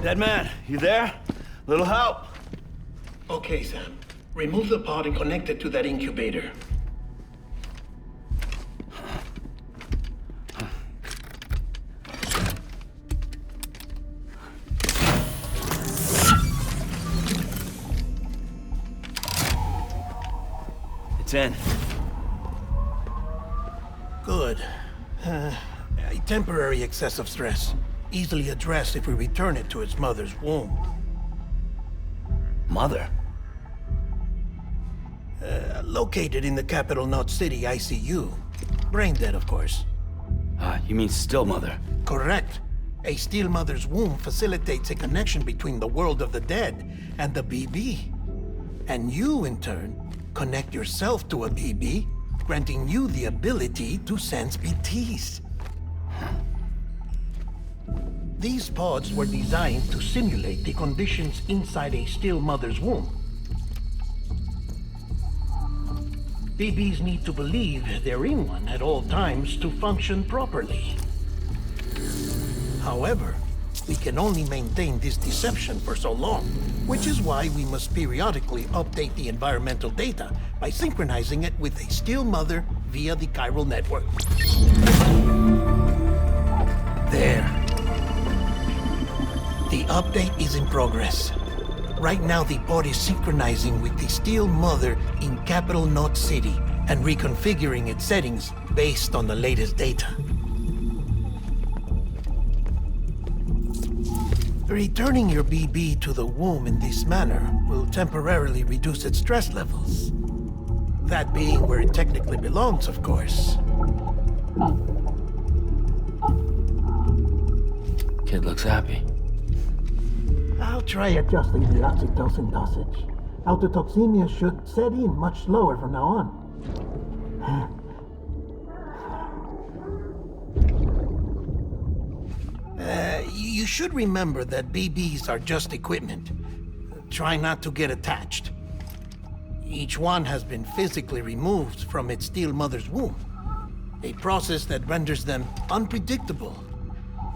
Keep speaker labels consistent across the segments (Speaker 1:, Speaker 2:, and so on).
Speaker 1: Dead man, you there? Little help?
Speaker 2: Okay, Sam. Remove the pod and connect it to that incubator.
Speaker 1: It's in.
Speaker 2: Good. A temporary excess of stress. Easily addressed if we return it to its mother's womb.
Speaker 1: Mother?
Speaker 2: Located in the capital Knot City ICU. Brain dead, of course.
Speaker 1: You mean still mother?
Speaker 2: Correct. A still mother's womb facilitates a connection between the world of the dead and the BB. And you, in turn, connect yourself to a BB, granting you the ability to sense BTs. These pods were designed to simulate the conditions inside a still mother's womb. BBs need to believe they're in one at all times to function properly. However, we can only maintain this deception for so long, which is why we must periodically update the environmental data by synchronizing it with a still mother via the chiral network. There. The update is in progress. Right now, the pod is synchronizing with the still mother in capital Knot City and reconfiguring its settings based on the latest data. Returning your BB to the womb in this manner will temporarily reduce its stress levels. That being where it technically belongs, of course.
Speaker 1: Kid looks happy.
Speaker 2: I'll try adjusting the oxytocin dosage. Autotoxemia should set in much slower from now on. You should remember that BBs are just equipment. Try not to get attached. Each one has been physically removed from its still mother's womb. A process that renders them unpredictable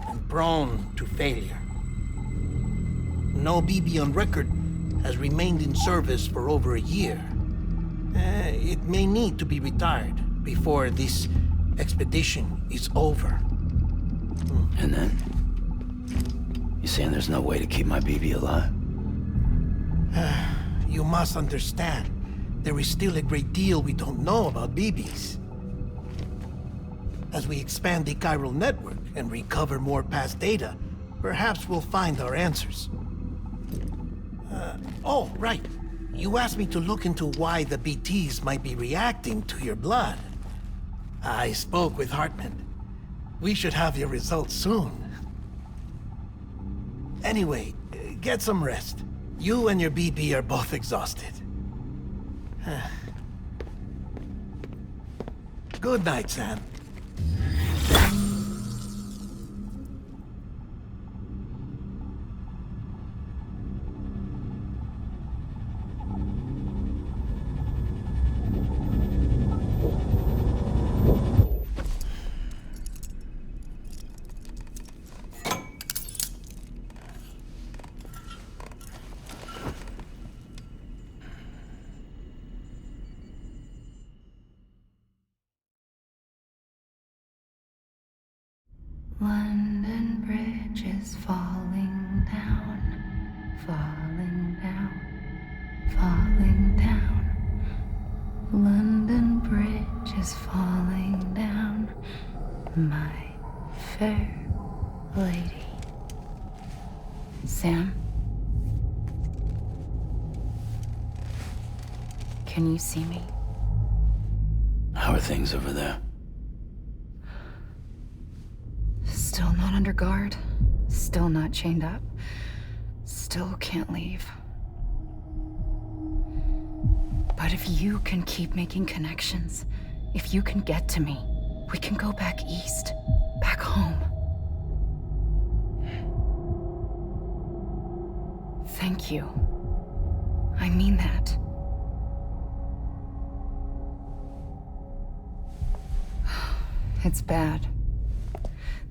Speaker 2: and prone to failure. No BB on record has remained in service for over a year. It may need to be retired before this expedition is over.
Speaker 1: And then? You saying there's no way to keep my BB alive?
Speaker 2: You must understand, there is still a great deal we don't know about BBs. As we expand the chiral network and recover more past data, perhaps we'll find our answers. Oh, right. You asked me to look into why the BTs might be reacting to your blood. I spoke with Hartman. We should have your results soon. Anyway, get some rest. You and your BB are both exhausted. Good night, Sam.
Speaker 3: London Bridge is falling down, falling down, falling down. London Bridge is falling down, my fair lady. Sam? Can you see me?
Speaker 1: How are things over there?
Speaker 3: Still not under guard, still not chained up, still can't leave. But if you can keep making connections, if you can get to me, we can go back east, back home. Thank you. I mean that. It's bad.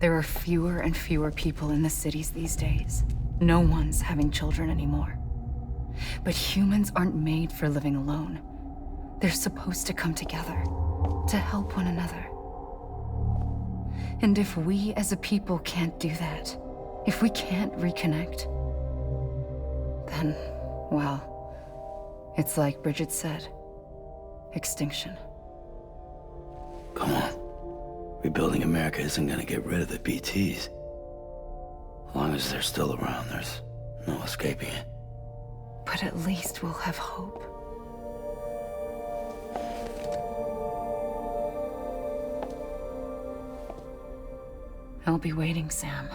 Speaker 3: There are fewer and fewer people in the cities these days. No one's having children anymore. But humans aren't made for living alone. They're supposed to come together, to help one another. And if we as a people can't do that, if we can't reconnect, then, well, it's like Bridget said, extinction.
Speaker 1: Come on. Rebuilding America isn't gonna get rid of the BTs. As long as they're still around, there's no escaping it.
Speaker 3: But at least we'll have hope. I'll be waiting, Sam.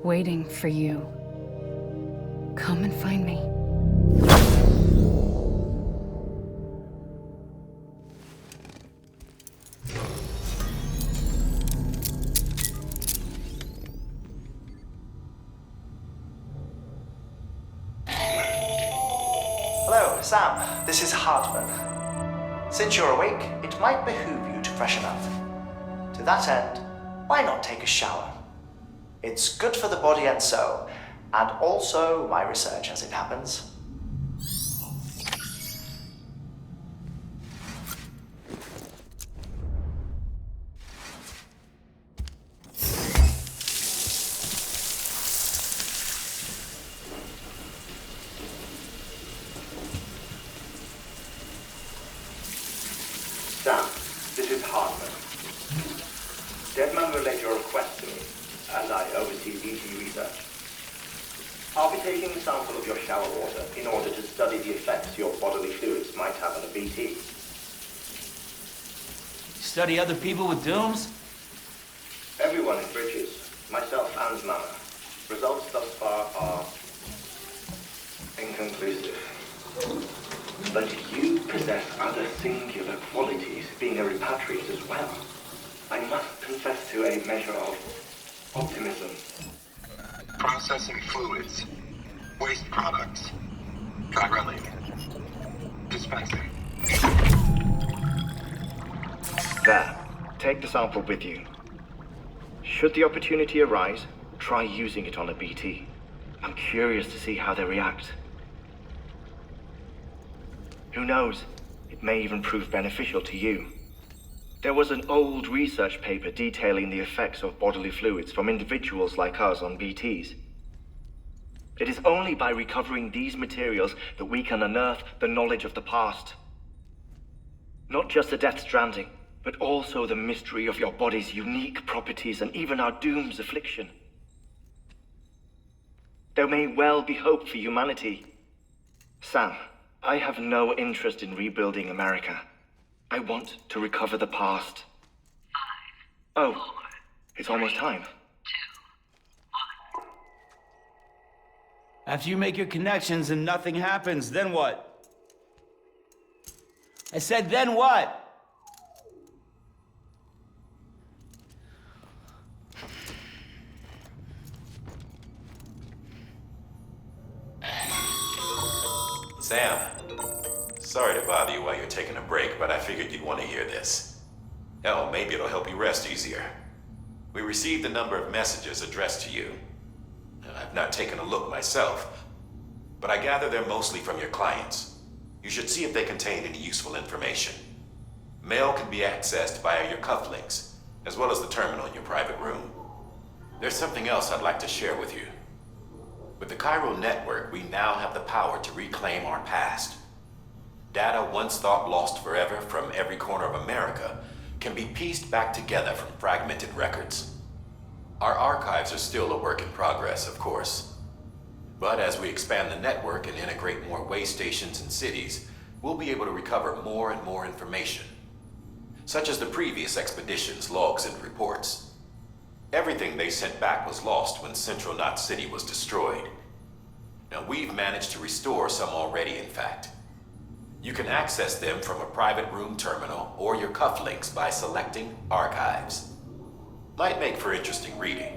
Speaker 3: Waiting for you. Come and find me.
Speaker 4: Hello, Sam. This is Hartman. Since you're awake, it might behoove you to freshen up. To that end, why not take a shower? It's good for the body and soul, and also my research as it happens.
Speaker 5: Sam, this is Hartman. Deadman relayed your request to me, as I oversee BT research. I'll be taking a sample of your shower water in order to study the effects your bodily fluids might have on a BT.
Speaker 6: Study other people with dooms?
Speaker 5: Everyone in Bridges, myself and Mama. Results thus far are inconclusive. But you possess other singular qualities, being a repatriate as well. I must confess to a measure of optimism.
Speaker 7: Processing fluids, waste products, drilling, dispensing.
Speaker 5: There, take the sample with you. Should the opportunity arise, try using it on a BT. I'm curious to see how they react. Who knows? It may even prove beneficial to you. There was an old research paper detailing the effects of bodily fluids from individuals like us on BTs. It is only by recovering these materials that we can unearth the knowledge of the past. Not just the Death Stranding, but also the mystery of your body's unique properties and even our doom's affliction. There may well be hope for humanity. Sam, I have no interest in rebuilding America. I want to recover the past. 5, 4, it's almost time.
Speaker 6: 2, 1. After you make your connections and nothing happens, then what? I said, then what?
Speaker 8: Sam, sorry to bother you while you're taking a break, but I figured you'd want to hear this. Hell, maybe it'll help you rest easier. We received a number of messages addressed to you. I've not taken a look myself, but I gather they're mostly from your clients. You should see if they contain any useful information. Mail can be accessed via your cufflinks, as well as the terminal in your private room. There's something else I'd like to share with you. With the Cairo network, we now have the power to reclaim our past. Data once thought lost forever from every corner of America can be pieced back together from fragmented records. Our archives are still a work in progress, of course. But as we expand the network and integrate more way stations and cities, we'll be able to recover more and more information, such as the previous expeditions' logs and reports. Everything they sent back was lost when Central Knot City was destroyed. Now, we've managed to restore some already, in fact. You can access them from a private room terminal or your cufflinks by selecting Archives. Might make for interesting reading.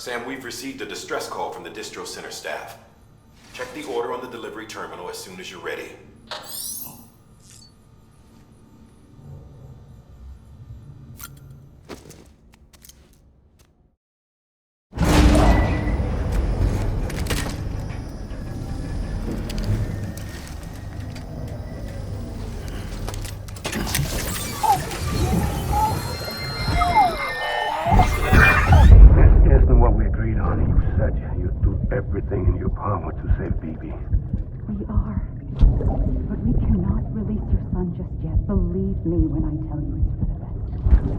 Speaker 8: Sam, we've received a distress call from the distro center staff. Check the order on the delivery terminal as soon as you're ready.
Speaker 9: Isn't what we agreed on. You said you'd do everything in your power to save BB.
Speaker 10: We are. But we cannot release your son just yet. Believe me when I tell you it's for the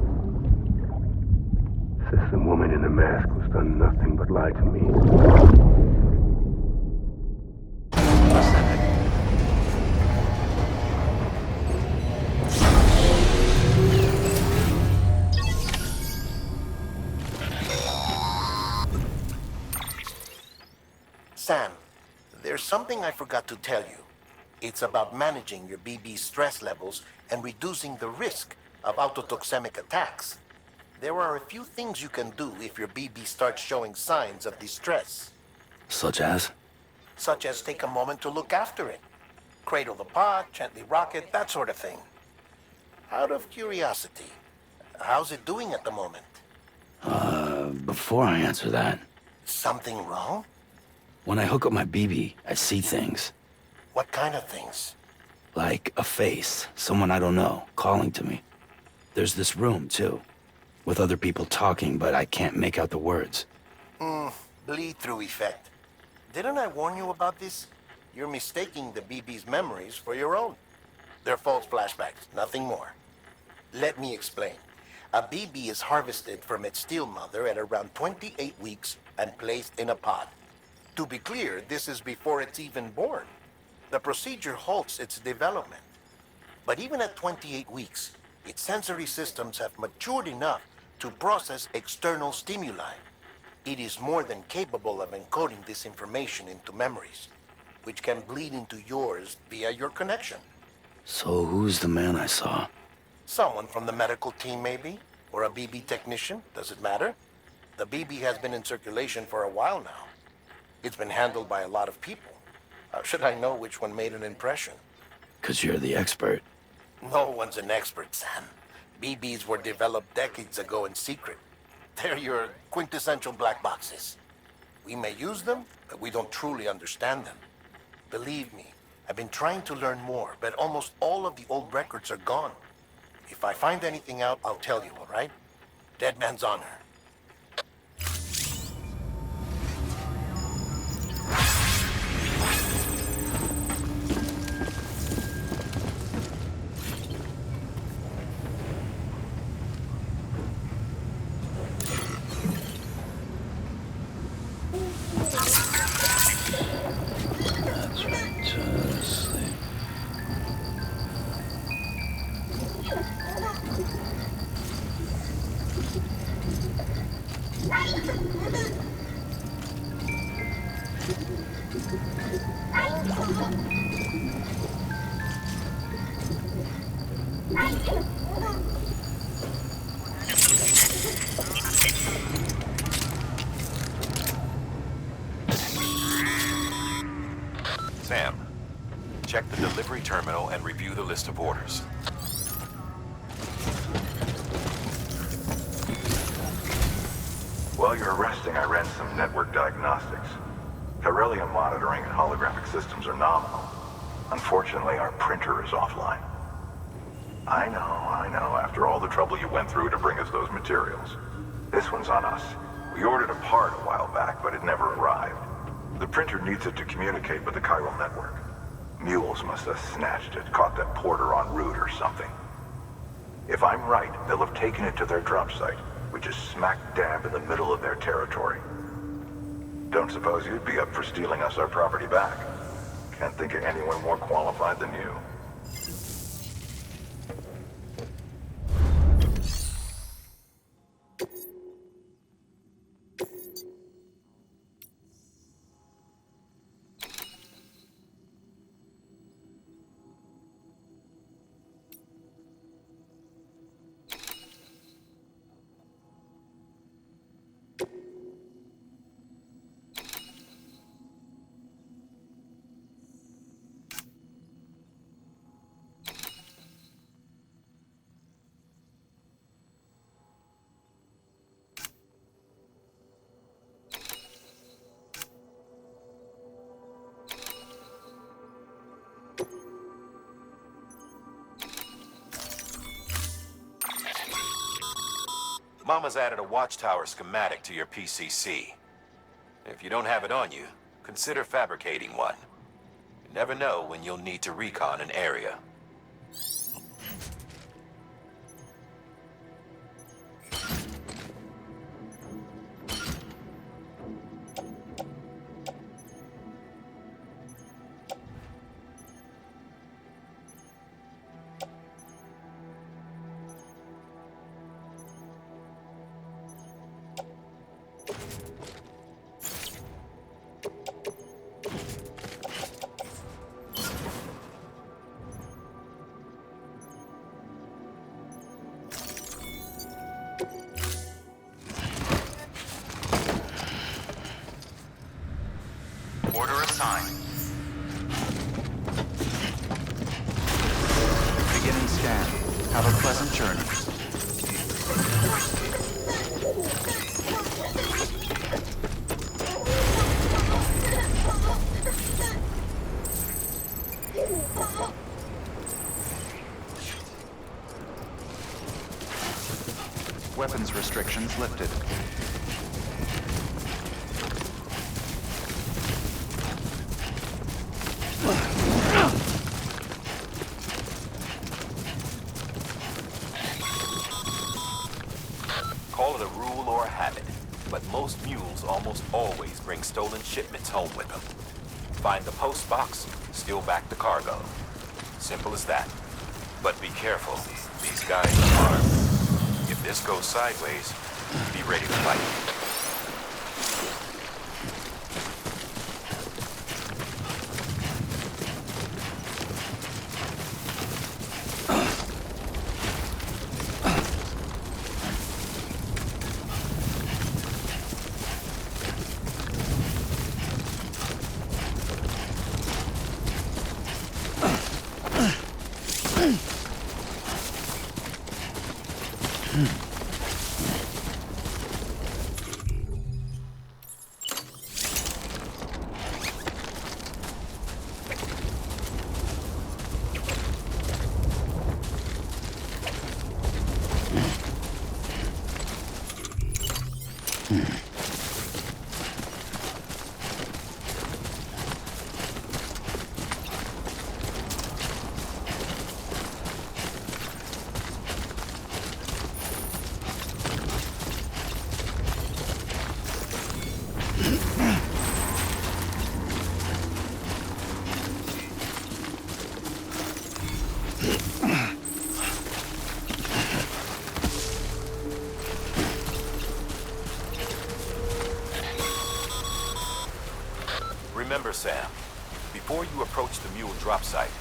Speaker 10: best.
Speaker 9: System woman in the mask who's done nothing but lie to me.
Speaker 2: Sam, there's something I forgot to tell you. It's about managing your BB stress levels and reducing the risk of autotoxemic attacks. There are a few things you can do if your BB starts showing signs of distress.
Speaker 1: Such as?
Speaker 2: Such as take a moment to look after it. Cradle the pot, gently rock it, that sort of thing. Out of curiosity, how's it doing at the moment?
Speaker 1: Before I answer that,
Speaker 2: Something wrong?
Speaker 1: when I hook up my BB, I see things.
Speaker 2: What kind of things?
Speaker 1: Like a face, someone I don't know, calling to me. There's this room, too, with other people talking, but I can't make out the words.
Speaker 2: Bleed-through effect. Didn't I warn you about this? You're mistaking the BB's memories for your own. They're false flashbacks, nothing more. Let me explain. A BB is harvested from its steel mother at around 28 weeks and placed in a pod. To be clear, this is before it's even born. The procedure halts its development. But even at 28 weeks, its sensory systems have matured enough to process external stimuli. It is more than capable of encoding this information into memories, which can bleed into yours via your connection.
Speaker 1: So who's the man I saw?
Speaker 2: Someone from the medical team, maybe? Or a BB technician? Does it matter? The BB has been in circulation for a while now. It's been handled by a lot of people. How should I know which one made an impression?
Speaker 1: 'Cause you're the expert.
Speaker 2: No one's an expert, Sam. BBs were developed decades ago in secret. They're your quintessential black boxes. We may use them, but we don't truly understand them. Believe me, I've been trying to learn more, but almost all of the old records are gone. If I find anything out, I'll tell you, all right? Dead man's honor.
Speaker 1: That's right, just sleep.
Speaker 8: Sam, check the delivery terminal and review the list of orders.
Speaker 11: While you're resting, I ran some network diagnostics. Beryllium monitoring and holographic systems are nominal. Unfortunately, our printer is offline. I know, after all the trouble you went through to bring us those materials. This one's on us. We ordered a part a while back, but it never arrived. The printer needs it to communicate with the chiral network. Mules must have snatched it, caught that porter en route or something. If I'm right, they'll have taken it to their drop site, which is smack dab in the middle of their territory. Don't suppose you'd be up for stealing us our property back? Can't think of anyone more qualified than you.
Speaker 8: Mama's added a watchtower schematic to your PCC. If you don't have it on you, consider fabricating one. You never know when you'll need to recon an area.
Speaker 12: Order assigned. Beginning scan. Have a pleasant journey. Weapons restrictions lifted.
Speaker 8: Call it a rule or a habit, but most mules almost always bring stolen shipments home with them. Find the post box, steal back the cargo. Simple as that. But be careful. These guys are armed. If this goes sideways, be ready to fight. Remember, Sam, before you approach the mule drop site,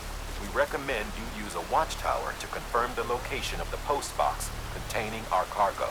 Speaker 8: we recommend you use a watchtower to confirm the location of the post box containing our cargo.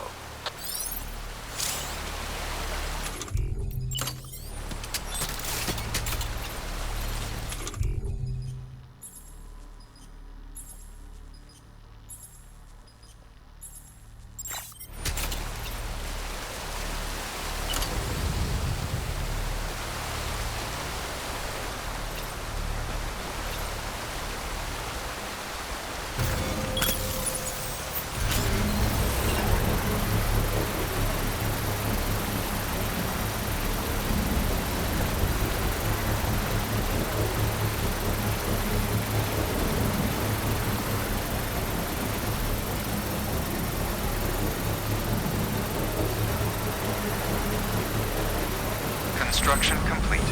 Speaker 12: Construction complete.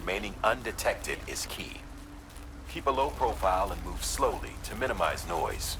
Speaker 8: remaining undetected is key. Keep a low profile and move slowly to minimize noise.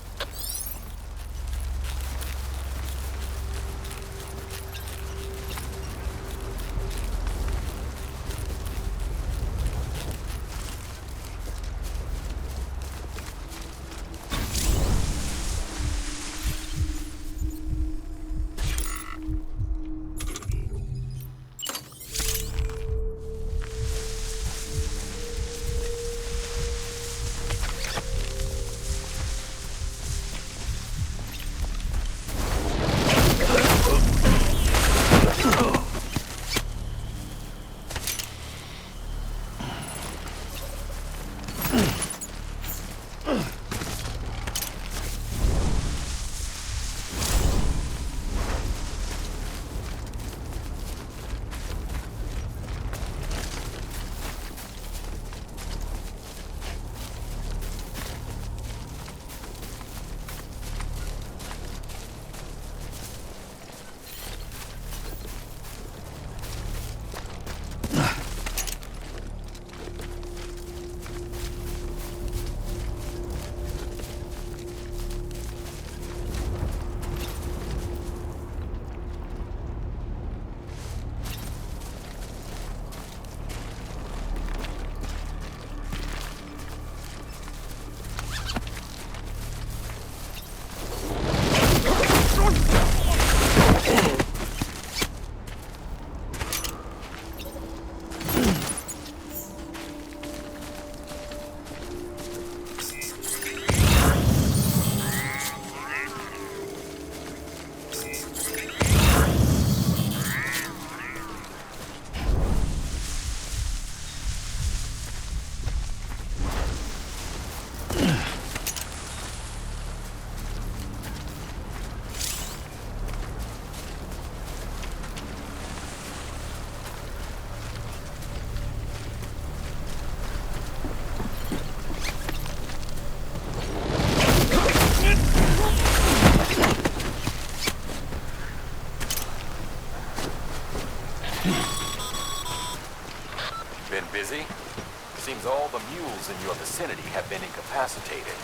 Speaker 8: Been busy? Seems all the mules in your vicinity have been incapacitated.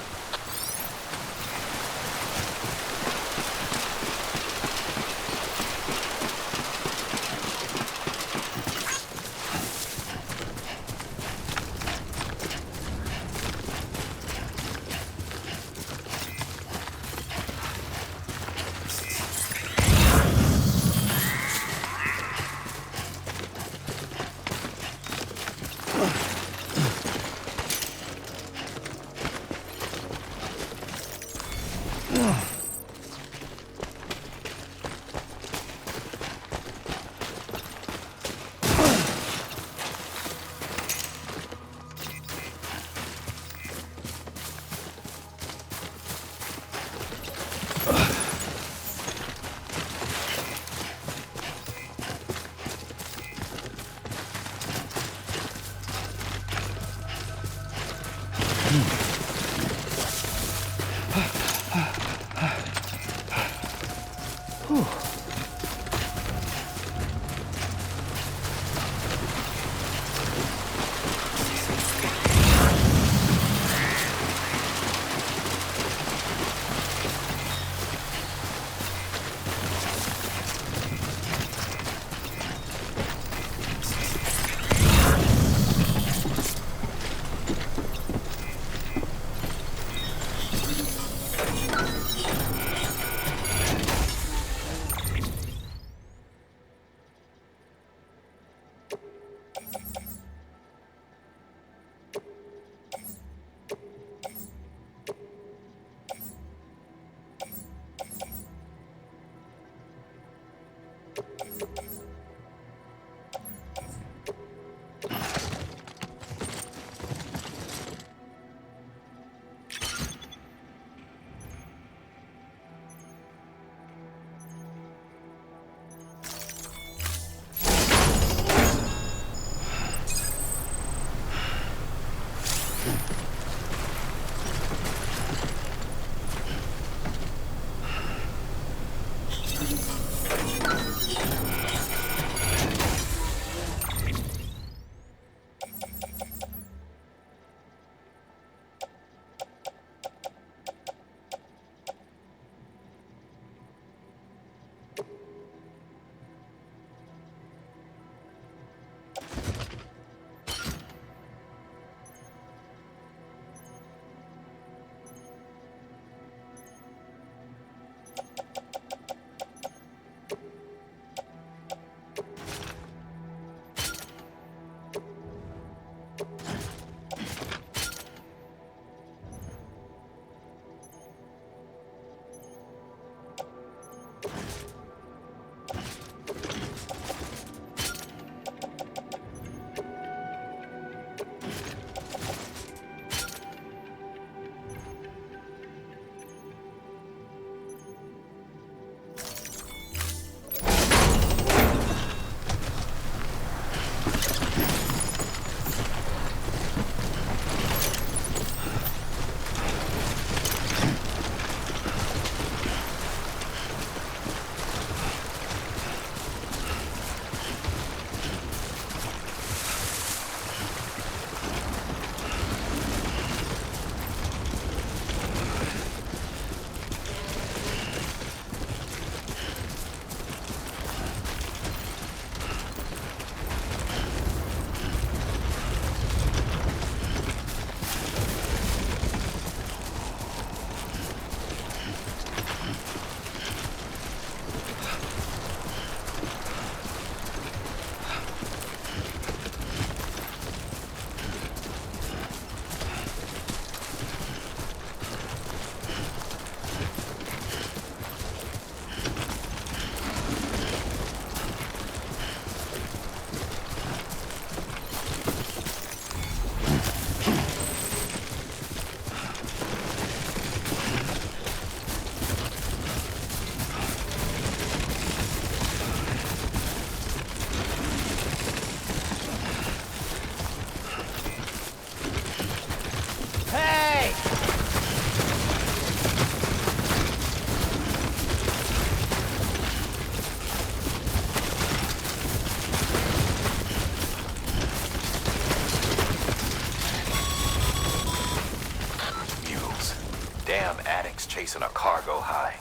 Speaker 13: chasing a cargo high.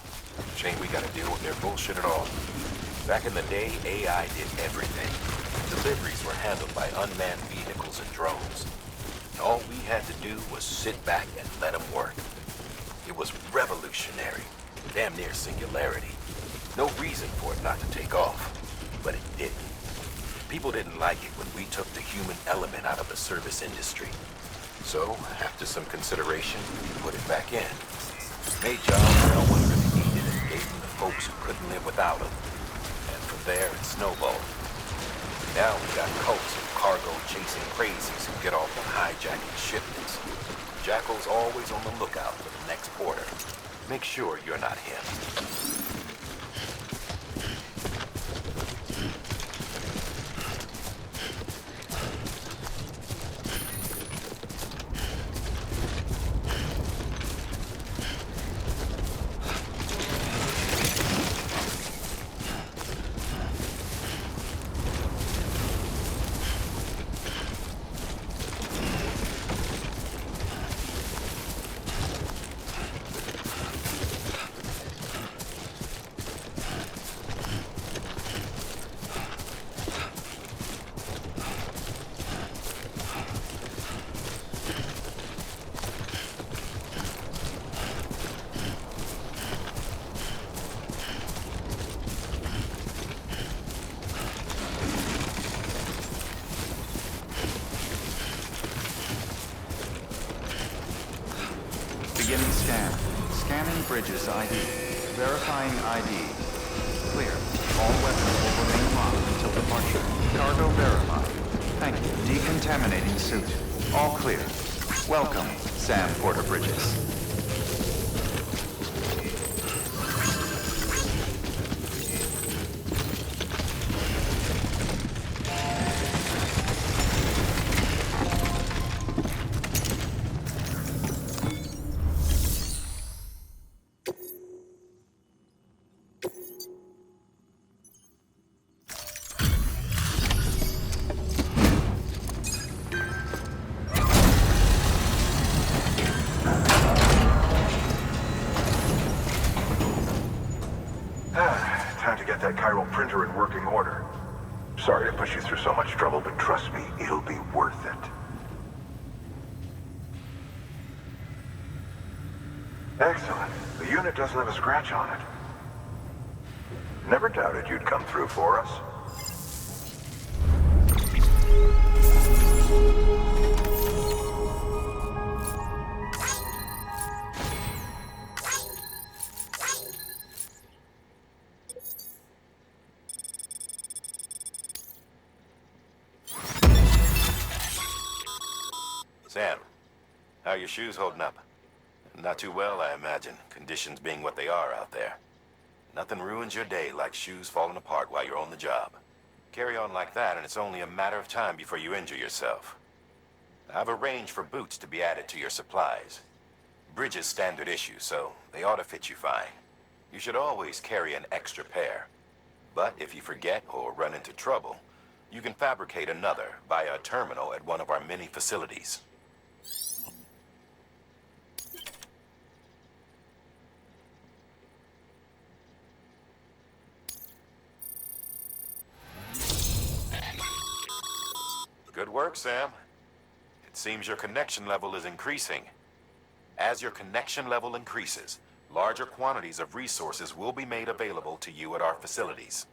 Speaker 13: Shame we gotta deal with their bullshit at all. Back in the day, AI did everything. Deliveries were handled by unmanned vehicles and drones. All we had to do was sit back and let them work. It was revolutionary, damn near singularity. No reason for it not to take off, but it didn't. People didn't like it when we took the human element out of the service industry. So, after some consideration, we put it back in. Made jobs no one really needed and gave them to folks who couldn't live without them. And from there, it snowballed. Now we got cults of cargo-chasing crazies who get off on hijacking shipments. Jackal's always on the lookout for the next porter. Make sure you're not him.
Speaker 12: Beginning scan. Scanning Bridges ID. Verifying ID. Clear. All weapons will remain locked until departure. Cargo verified. Thank you. Decontaminating suit. All clear. Welcome, Sam Porter Bridges.
Speaker 11: Time to get that chiral printer in working order. Sorry to push you through so much trouble, but trust me, it'll be worth it. Excellent. The unit doesn't have a scratch on it. Never doubted you'd come through for us.
Speaker 13: Sam, how are your shoes holding up? Not too well, I imagine, conditions being what they are out there. Nothing ruins your day like shoes falling apart while you're on the job. Carry on like that, and it's only a matter of time before you injure yourself. I've arranged for boots to be added to your supplies. Bridges standard issue, so they ought to fit you fine. You should always carry an extra pair. But if you forget or run into trouble, you can fabricate another via a terminal at one of our many facilities. Good work, Sam. It seems your connection level is increasing. As your connection level increases, larger quantities of resources will be made available to you at our facilities.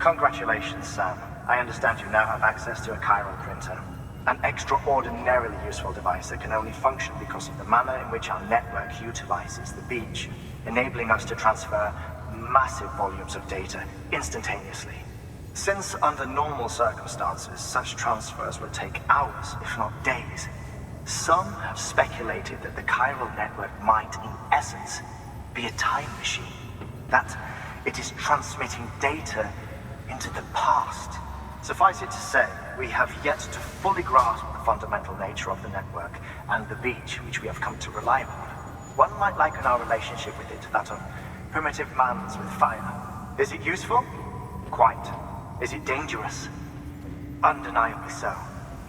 Speaker 4: Congratulations, Sam. I understand you now have access to a chiral printer. An extraordinarily useful device that can only function because of the manner in which our network utilizes the beach, enabling us to transfer massive volumes of data instantaneously. Since under normal circumstances, such transfers would take hours, if not days, some have speculated that the chiral network might, in essence, be a time machine. That it is transmitting data into the past. Suffice it to say, we have yet to fully grasp the fundamental nature of the network and the beach which we have come to rely on. One might liken our relationship with it to that of primitive man's with fire. Is it useful? Quite. Is it dangerous? Undeniably so.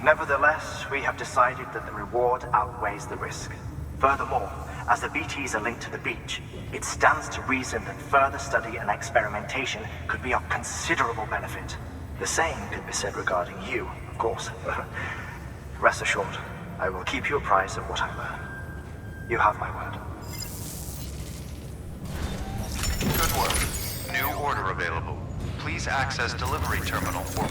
Speaker 4: Nevertheless, we have decided that the reward outweighs the risk. Furthermore, as the BTs are linked to the beach, it stands to reason that further study and experimentation could be of considerable benefit. The same could be said regarding you, of course. Rest assured, I will keep you apprised of what I learn. You have my word.
Speaker 12: Good work. New order available. Please access delivery terminal for...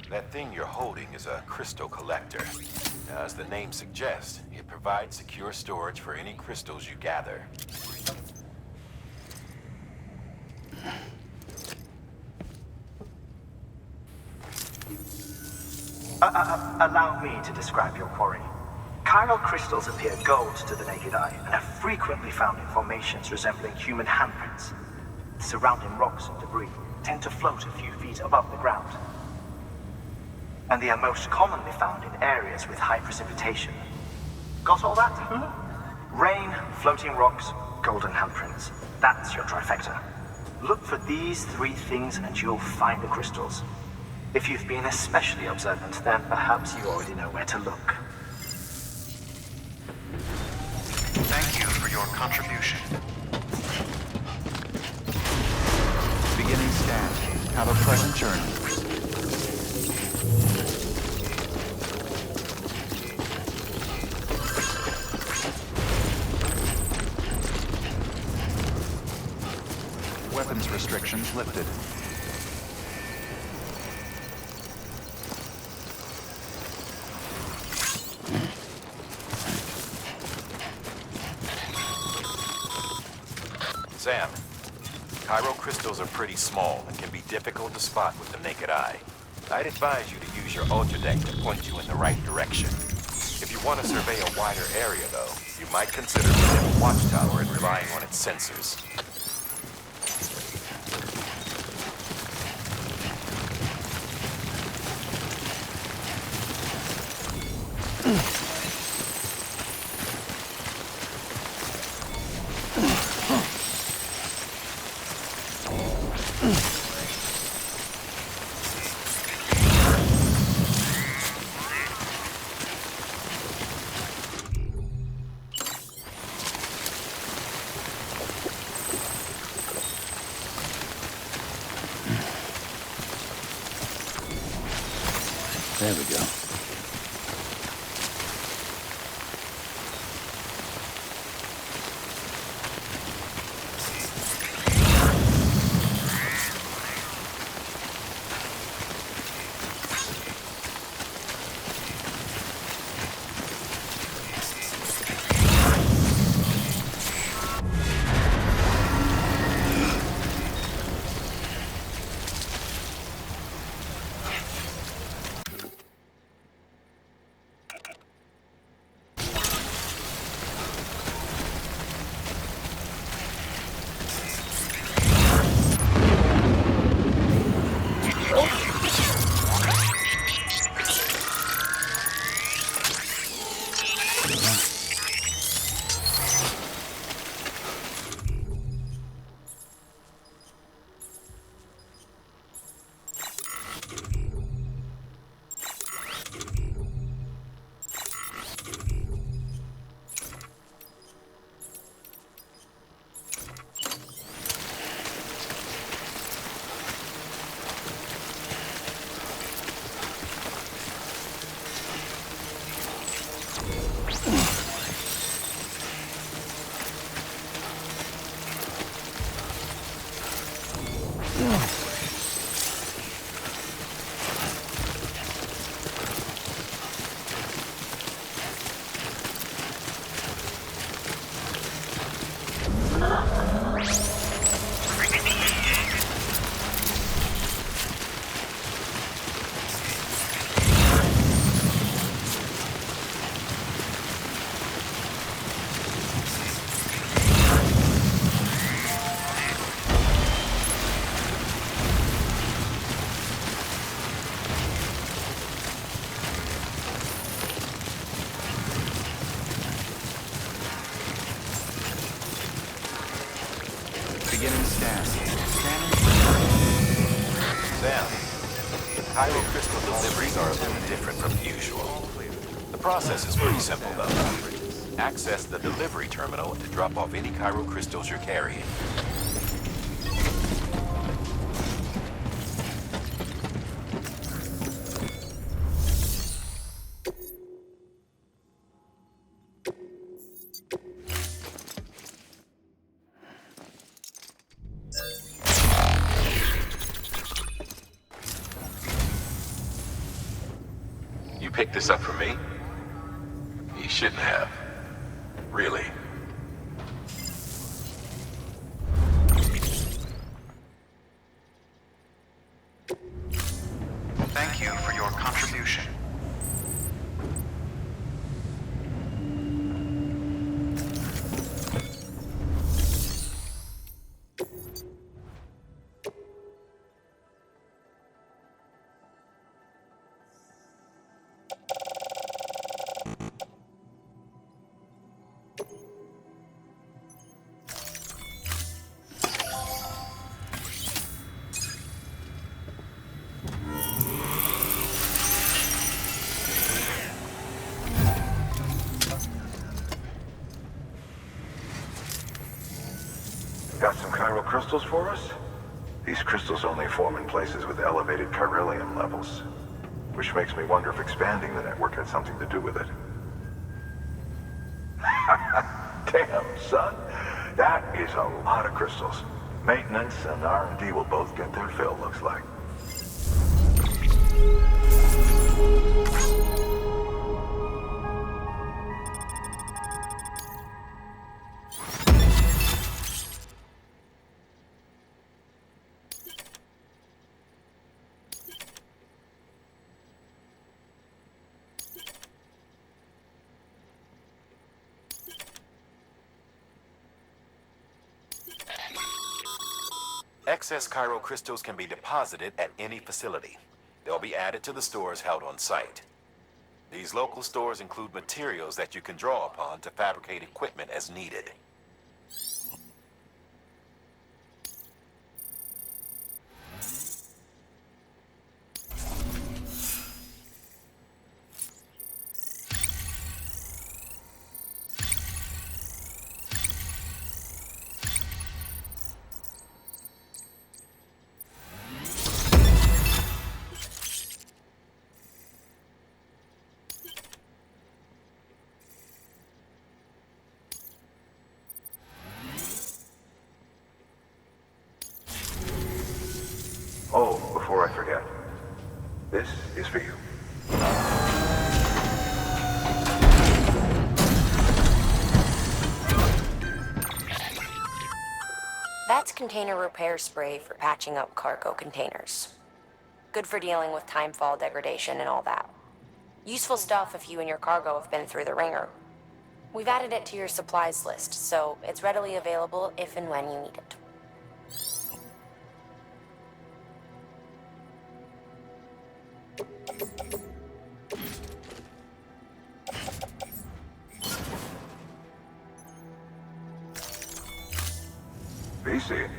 Speaker 13: That thing you're holding is a crystal collector. Now, as the name suggests, it provides secure storage for any crystals you gather.
Speaker 4: Allow me to describe your quarry. Chiral crystals appear gold to the naked eye and are frequently found in formations resembling human handprints. Surrounding rocks and debris tend to float a few feet above the ground. And they are most commonly found in areas with high precipitation. Got all that? Rain, floating rocks, golden handprints. That's your trifecta. Look for these three things and you'll find the crystals. If you've been especially observant, then perhaps you already know where to look.
Speaker 12: Thank you for your contribution. Beginning scan. Have a pleasant journey. Weapons restrictions lifted.
Speaker 13: Sam, chiral crystals are pretty small and can be difficult to spot with the naked eye. I'd advise you to use your ultradeck to point you in the right direction. If you want to survey a wider area, though, you might consider building a watchtower and relying on its sensors.
Speaker 1: There we go.
Speaker 12: Beginning scan. Scanning.
Speaker 13: Sam, crystal deliveries are a little different from usual. The process is pretty simple, though. Access the delivery terminal to drop off any crystals you're carrying. You picked this up for me? You shouldn't have. Really.
Speaker 12: Thank you for your contribution.
Speaker 11: Got some crystals for us? These crystals only form in places with elevated chiralium levels, which makes me wonder if expanding the network had something to do with it. Damn, son. That is a lot of crystals. Maintenance and R&D will both get their fill, looks like.
Speaker 13: Excess crystals can be deposited at any facility. They'll be added to the stores held on site. These local stores include materials that you can draw upon to fabricate equipment as needed.
Speaker 11: Oh, before I forget, this is for you.
Speaker 14: That's container repair spray for patching up cargo containers. Good for dealing with timefall degradation and all that. Useful stuff if you and your cargo have been through the ringer. We've added it to your supplies list, so it's readily available if and when you need it.
Speaker 11: BC.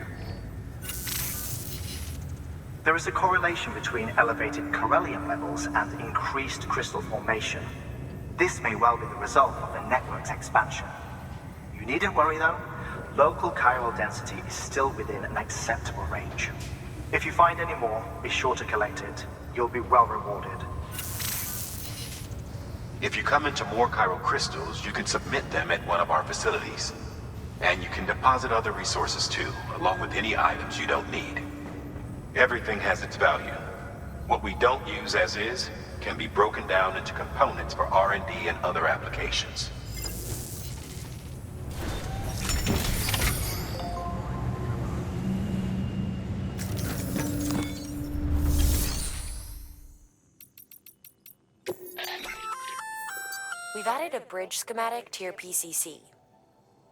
Speaker 4: There is a correlation between elevated Corellium levels and increased crystal formation. This may well be the result of the network's expansion. You needn't worry though. Local chiral density is still within an acceptable range. If you find any more, be sure to collect it. You'll be well rewarded.
Speaker 13: If you come into more chiral crystals, you can submit them at one of our facilities. And you can deposit other resources too, along with any items you don't need. Everything has its value. What we don't use as is can be broken down into components for R&D and other applications.
Speaker 14: We've added a bridge schematic to your PCC.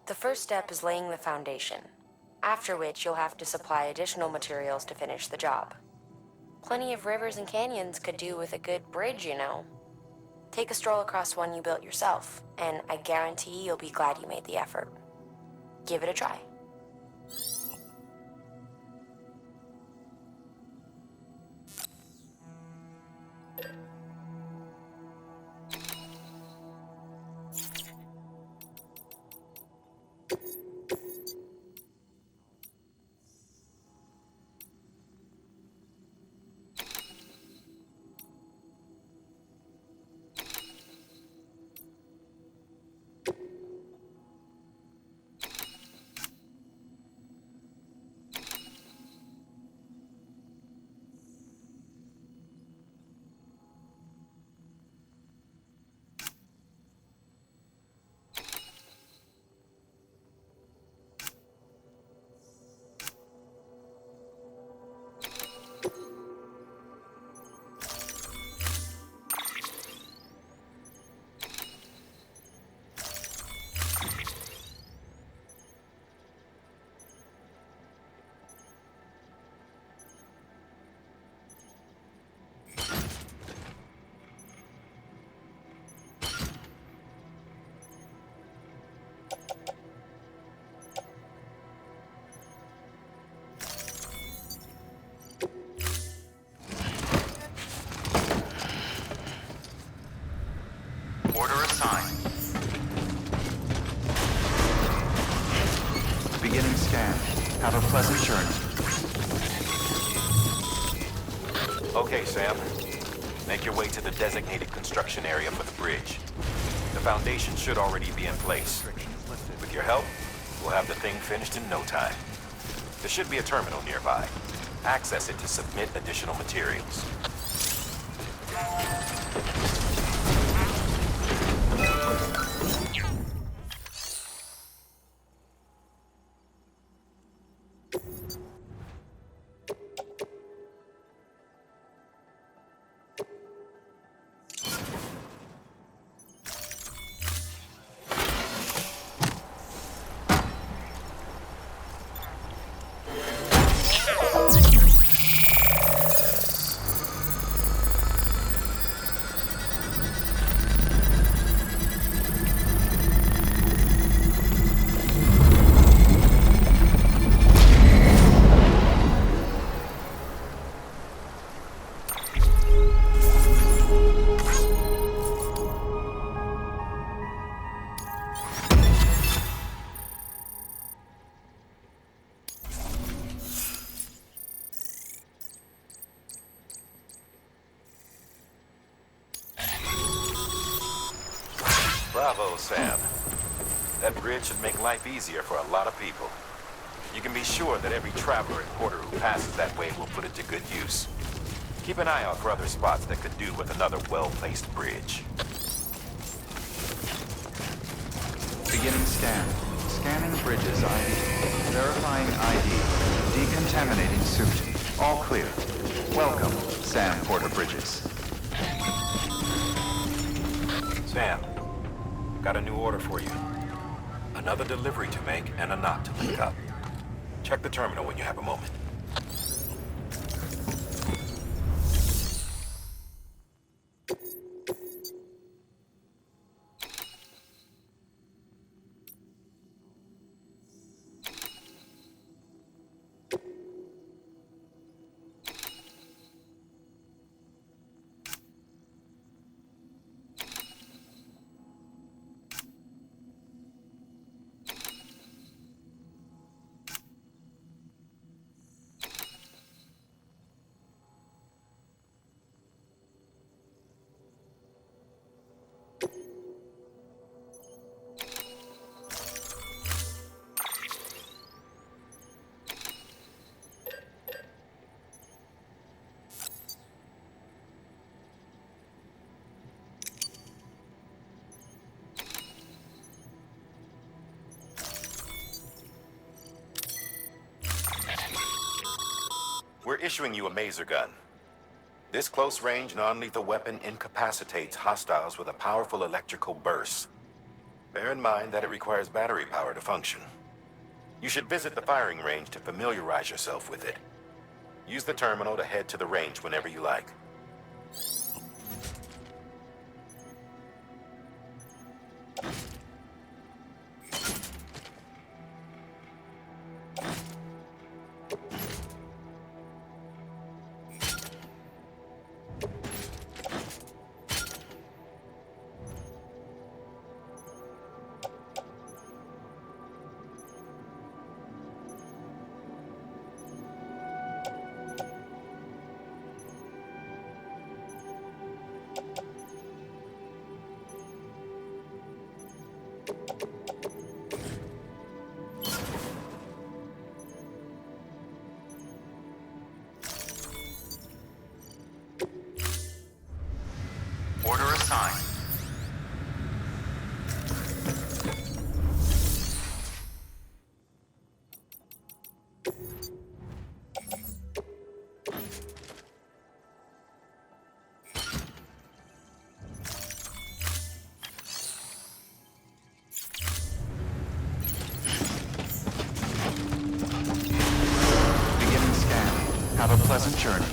Speaker 14: The first step is laying the foundation, after which you'll have to supply additional materials to finish the job. Plenty of rivers and canyons could do with a good bridge, you know. Take a stroll across one you built yourself, and I guarantee you'll be glad you made the effort. Give it a try.
Speaker 12: Order assigned. Beginning scan. Have a pleasant journey.
Speaker 13: Okay, Sam. Make your way to the designated construction area for the bridge. The foundation should already be in place. With your help, we'll have the thing finished in no time. There should be a terminal nearby. Access it to submit additional materials. Bravo, Sam. That bridge should make life easier for a lot of people. You can be sure that every traveler and porter who passes that way will put it to good use. Keep an eye out for other spots that could do with another well-placed bridge.
Speaker 12: Beginning scan. Scanning bridges ID. Verifying ID. Decontaminating suit. All clear. Welcome, Sam Porter Bridges.
Speaker 13: Sam, got a new order for you. Another delivery to make and a knot to link up. Check the terminal when you have a moment. We're issuing you a maser gun. This close-range, non-lethal weapon incapacitates hostiles with a powerful electrical burst. Bear in mind that it requires battery power to function. You should visit the firing range to familiarize yourself with it. Use the terminal to head to the range whenever you like.
Speaker 12: Order assigned. Beginning scan. Have a pleasant journey.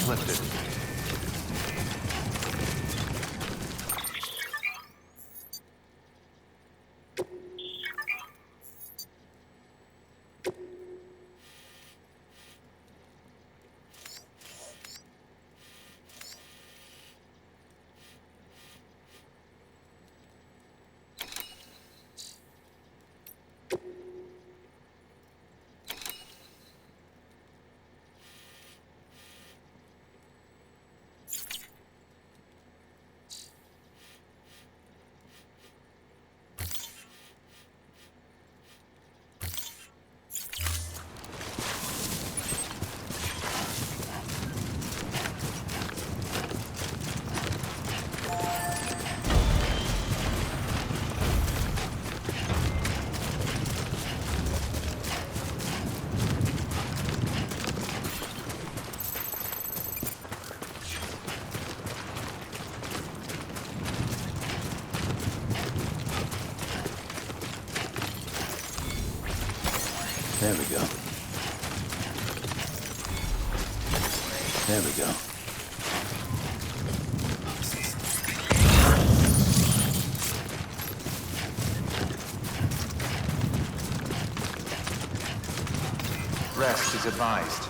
Speaker 12: Lifted.
Speaker 1: There we go. There we go.
Speaker 12: Rest is advised.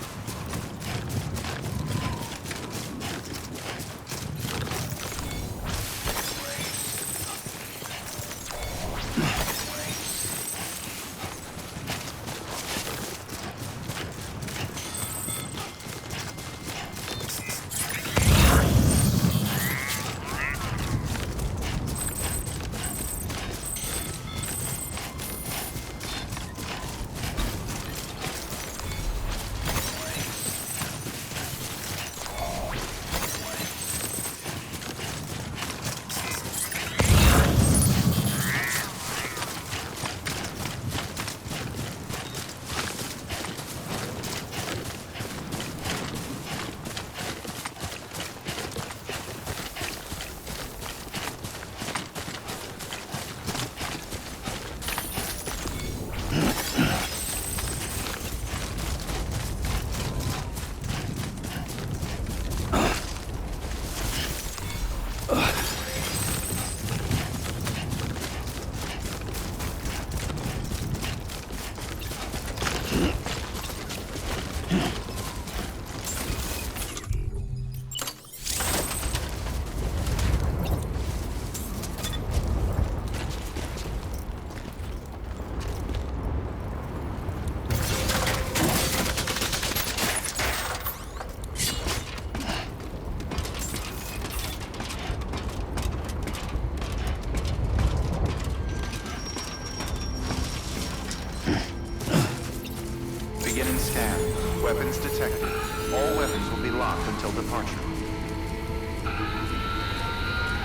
Speaker 12: Beginning scan. Weapons detected. All weapons will be locked until departure.